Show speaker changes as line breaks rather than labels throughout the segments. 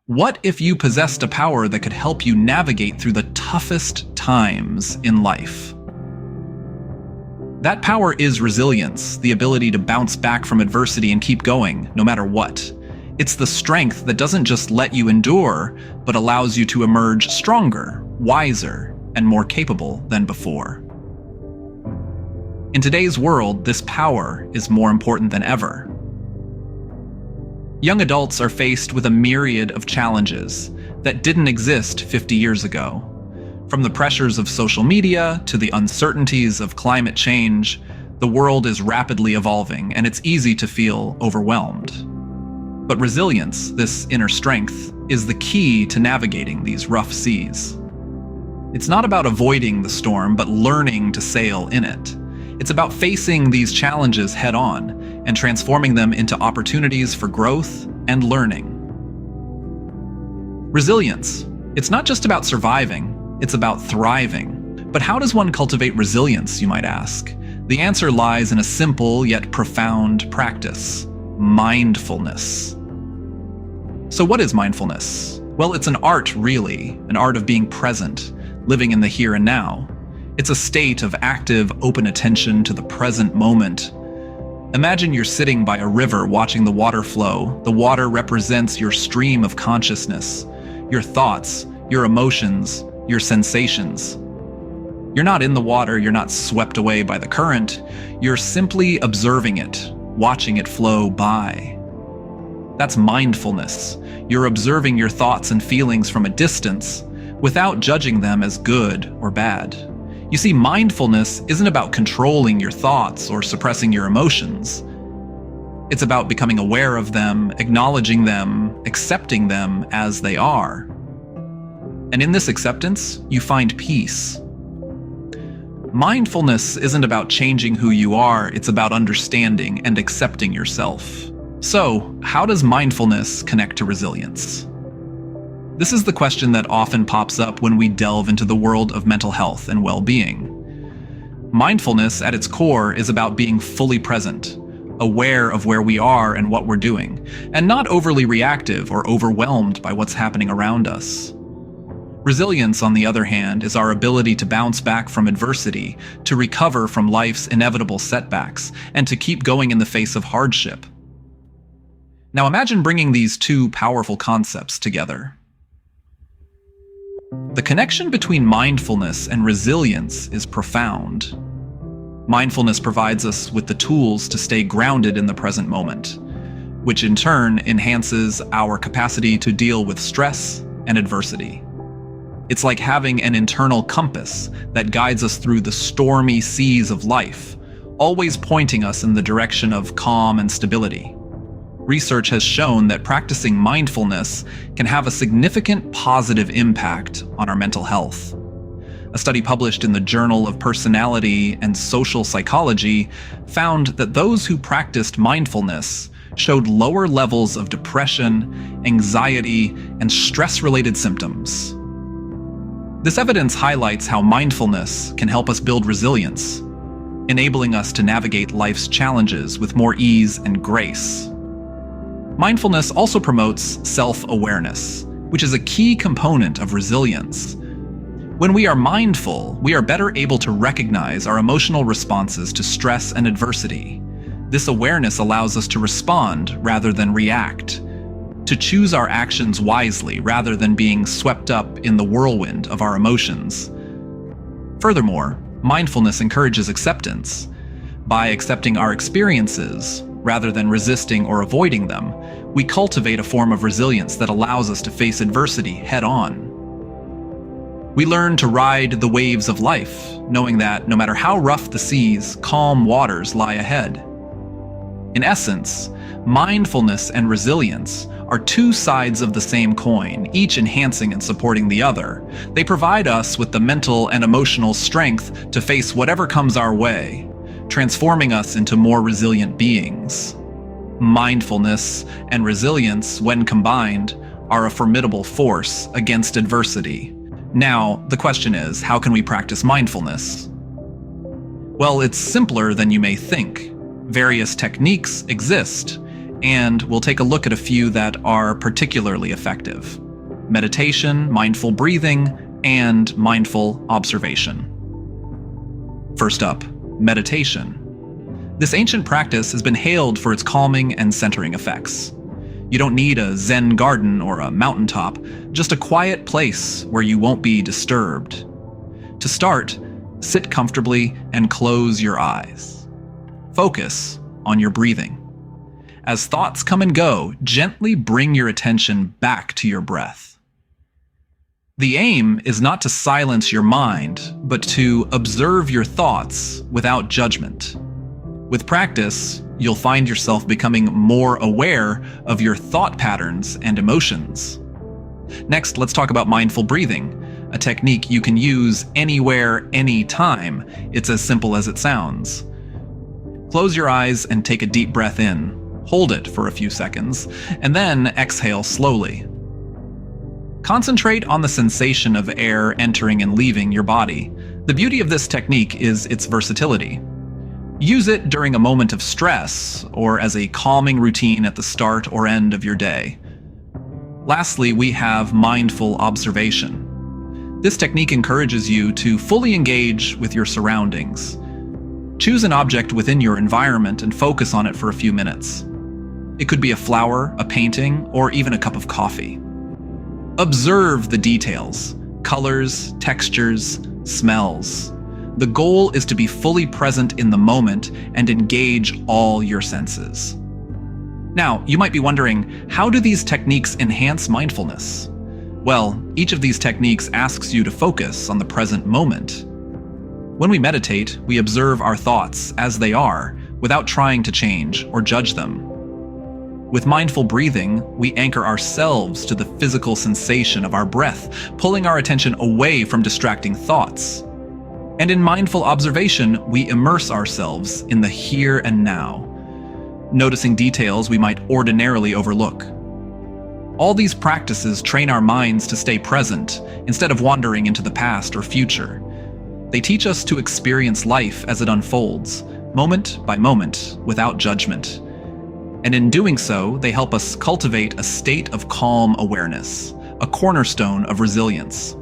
What if you possessed a power that could help you navigate through the toughest times in life? That power is resilience, the ability to bounce back from adversity and keep going, no matter what. It's the strength that doesn't just let you endure, but allows you to emerge stronger, wiser, and more capable than before. In today's world, this power is more important than ever. Young adults are faced with a myriad of challenges that didn't exist 50 years ago. From the pressures of social media to the uncertainties of climate change, the world is rapidly evolving and it's easy to feel overwhelmed. But resilience, this inner strength, is the key to navigating these rough seas. It's not about avoiding the storm, but learning to sail in it. It's about facing these challenges head-on and transforming them into opportunities for growth and learning. Resilience. It's not just about surviving, it's about thriving. But how does one cultivate resilience, you might ask? The answer lies in a simple yet profound practice: mindfulness. So what is mindfulness? Well, it's an art, really, an art of being present, living in the here and now. It's a state of active, open attention to the present moment. Imagine you're sitting by a river watching the water flow. The water represents your stream of consciousness, your thoughts, your emotions, your sensations. You're not in the water, you're not swept away by the current. You're simply observing it, watching it flow by. That's mindfulness. You're observing your thoughts and feelings from a distance, without judging them as good or bad. You see, mindfulness isn't about controlling your thoughts or suppressing your emotions. It's about becoming aware of them, acknowledging them, accepting them as they are. And in this acceptance, you find peace. Mindfulness isn't about changing who you are, it's about understanding and accepting yourself. So, how does mindfulness connect to resilience? This is the question that often pops up when we delve into the world of mental health and well-being. Mindfulness, at its core, is about being fully present, aware of where we are and what we're doing, and not overly reactive or overwhelmed by what's happening around us. Resilience, on the other hand, is our ability to bounce back from adversity, to recover from life's inevitable setbacks, and to keep going in the face of hardship. Now imagine bringing these two powerful concepts together. The connection between mindfulness and resilience is profound. Mindfulness provides us with the tools to stay grounded in the present moment, which in turn enhances our capacity to deal with stress and adversity. It's like having an internal compass that guides us through the stormy seas of life, always pointing us in the direction of calm and stability. Research has shown that practicing mindfulness can have a significant positive impact on our mental health. A study published in the Journal of Personality and Social Psychology found that those who practiced mindfulness showed lower levels of depression, anxiety, and stress-related symptoms. This evidence highlights how mindfulness can help us build resilience, enabling us to navigate life's challenges with more ease and grace. Mindfulness also promotes self-awareness, which is a key component of resilience. When we are mindful, we are better able to recognize our emotional responses to stress and adversity. This awareness allows us to respond rather than react, to choose our actions wisely rather than being swept up in the whirlwind of our emotions. Furthermore, mindfulness encourages acceptance. By accepting our experiences, rather than resisting or avoiding them, we cultivate a form of resilience that allows us to face adversity head-on. We learn to ride the waves of life, knowing that no matter how rough the seas, calm waters lie ahead. In essence, mindfulness and resilience are two sides of the same coin, each enhancing and supporting the other. They provide us with the mental and emotional strength to face whatever comes our way, transforming us into more resilient beings. Mindfulness and resilience, when combined, are a formidable force against adversity. Now, the question is, how can we practice mindfulness? Well, it's simpler than you may think. Various techniques exist, and we'll take a look at a few that are particularly effective: meditation, mindful breathing, and mindful observation. First up, meditation. This ancient practice has been hailed for its calming and centering effects. You don't need a Zen garden or a mountaintop, just a quiet place where you won't be disturbed. To start, sit comfortably and close your eyes. Focus on your breathing. As thoughts come and go, gently bring your attention back to your breath. The aim is not to silence your mind, but to observe your thoughts without judgment. With practice, you'll find yourself becoming more aware of your thought patterns and emotions. Next, let's talk about mindful breathing, a technique you can use anywhere, anytime. It's as simple as it sounds. Close your eyes and take a deep breath in. Hold it for a few seconds, and then exhale slowly. Concentrate on the sensation of air entering and leaving your body. The beauty of this technique is its versatility. Use it during a moment of stress or as a calming routine at the start or end of your day. Lastly, we have mindful observation. This technique encourages you to fully engage with your surroundings. Choose an object within your environment and focus on it for a few minutes. It could be a flower, a painting, or even a cup of coffee. Observe the details: colors, textures, smells. The goal is to be fully present in the moment and engage all your senses. Now, you might be wondering, how do these techniques enhance mindfulness? Well, each of these techniques asks you to focus on the present moment. When we meditate, we observe our thoughts as they are, without trying to change or judge them. With mindful breathing, we anchor ourselves to the physical sensation of our breath, pulling our attention away from distracting thoughts. And in mindful observation, we immerse ourselves in the here and now, noticing details we might ordinarily overlook. All these practices train our minds to stay present instead of wandering into the past or future. They teach us to experience life as it unfolds, moment by moment, without judgment. And in doing so, they help us cultivate a state of calm awareness, a cornerstone of resilience.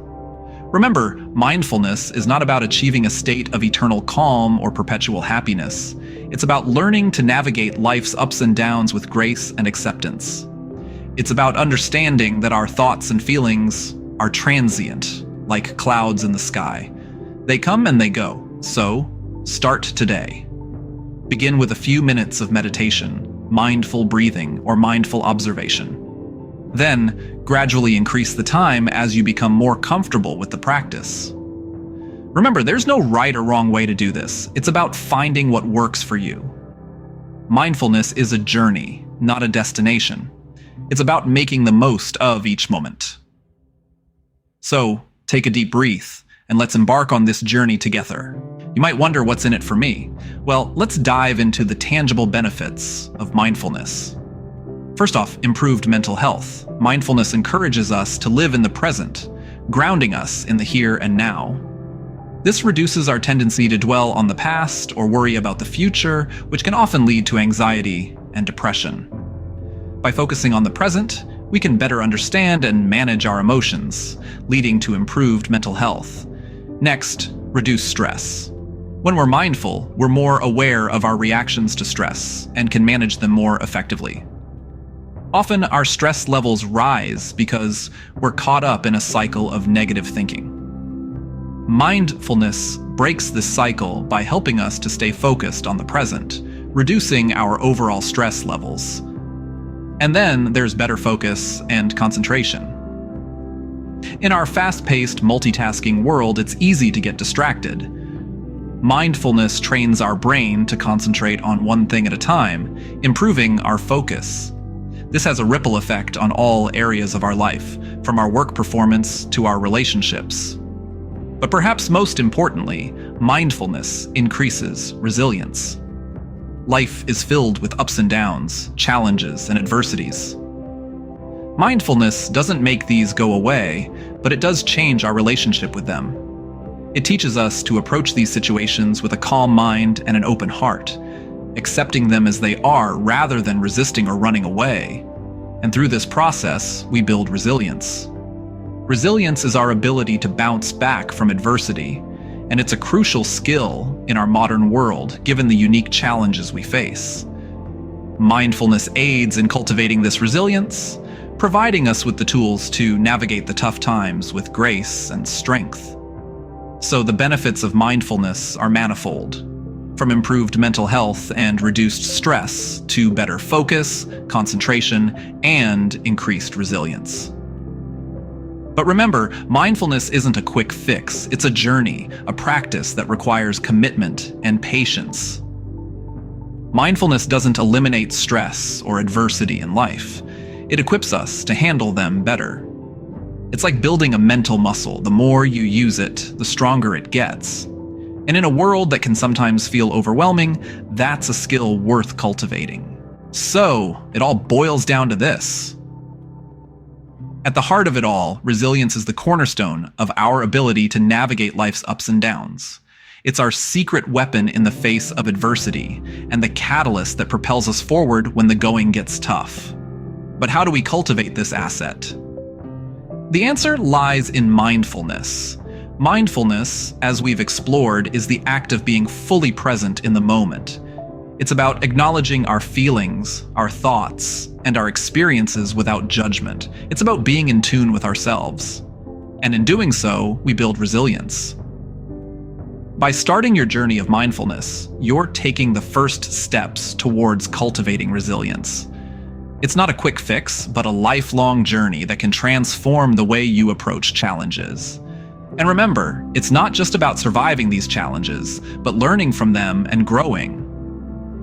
Remember, mindfulness is not about achieving a state of eternal calm or perpetual happiness. It's about learning to navigate life's ups and downs with grace and acceptance. It's about understanding that our thoughts and feelings are transient, like clouds in the sky. They come and they go, so start today. Begin with a few minutes of meditation, mindful breathing, or mindful observation. Then, gradually increase the time as you become more comfortable with the practice. Remember, there's no right or wrong way to do this. It's about finding what works for you. Mindfulness is a journey, not a destination. It's about making the most of each moment. So, take a deep breath, and let's embark on this journey together. You might wonder what's in it for me. Well, let's dive into the tangible benefits of mindfulness. First off, improved mental health. Mindfulness encourages us to live in the present, grounding us in the here and now. This reduces our tendency to dwell on the past or worry about the future, which can often lead to anxiety and depression. By focusing on the present, we can better understand and manage our emotions, leading to improved mental health. Next, reduce stress. When we're mindful, we're more aware of our reactions to stress and can manage them more effectively. Often, our stress levels rise because we're caught up in a cycle of negative thinking. Mindfulness breaks this cycle by helping us to stay focused on the present, reducing our overall stress levels. And then there's better focus and concentration. In our fast-paced, multitasking world, it's easy to get distracted. Mindfulness trains our brain to concentrate on one thing at a time, improving our focus. This has a ripple effect on all areas of our life, from our work performance to our relationships. But perhaps most importantly, mindfulness increases resilience. Life is filled with ups and downs, challenges, and adversities. Mindfulness doesn't make these go away, but it does change our relationship with them. It teaches us to approach these situations with a calm mind and an open heart, accepting them as they are rather than resisting or running away. And through this process, we build resilience. Resilience is our ability to bounce back from adversity, and it's a crucial skill in our modern world, given the unique challenges we face. Mindfulness aids in cultivating this resilience, providing us with the tools to navigate the tough times with grace and strength. So the benefits of mindfulness are manifold, from improved mental health and reduced stress to better focus, concentration, and increased resilience. But remember, mindfulness isn't a quick fix. It's a journey, a practice that requires commitment and patience. Mindfulness doesn't eliminate stress or adversity in life. It equips us to handle them better. It's like building a mental muscle. The more you use it, the stronger it gets. And in a world that can sometimes feel overwhelming, that's a skill worth cultivating. So, it all boils down to this. At the heart of it all, resilience is the cornerstone of our ability to navigate life's ups and downs. It's our secret weapon in the face of adversity, and the catalyst that propels us forward when the going gets tough. But how do we cultivate this asset? The answer lies in mindfulness. Mindfulness, as we've explored, is the act of being fully present in the moment. It's about acknowledging our feelings, our thoughts, and our experiences without judgment. It's about being in tune with ourselves. And in doing so, we build resilience. By starting your journey of mindfulness, you're taking the first steps towards cultivating resilience. It's not a quick fix, but a lifelong journey that can transform the way you approach challenges. And remember, it's not just about surviving these challenges, but learning from them and growing.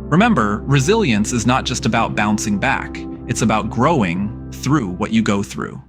Remember, resilience is not just about bouncing back. It's about growing through what you go through.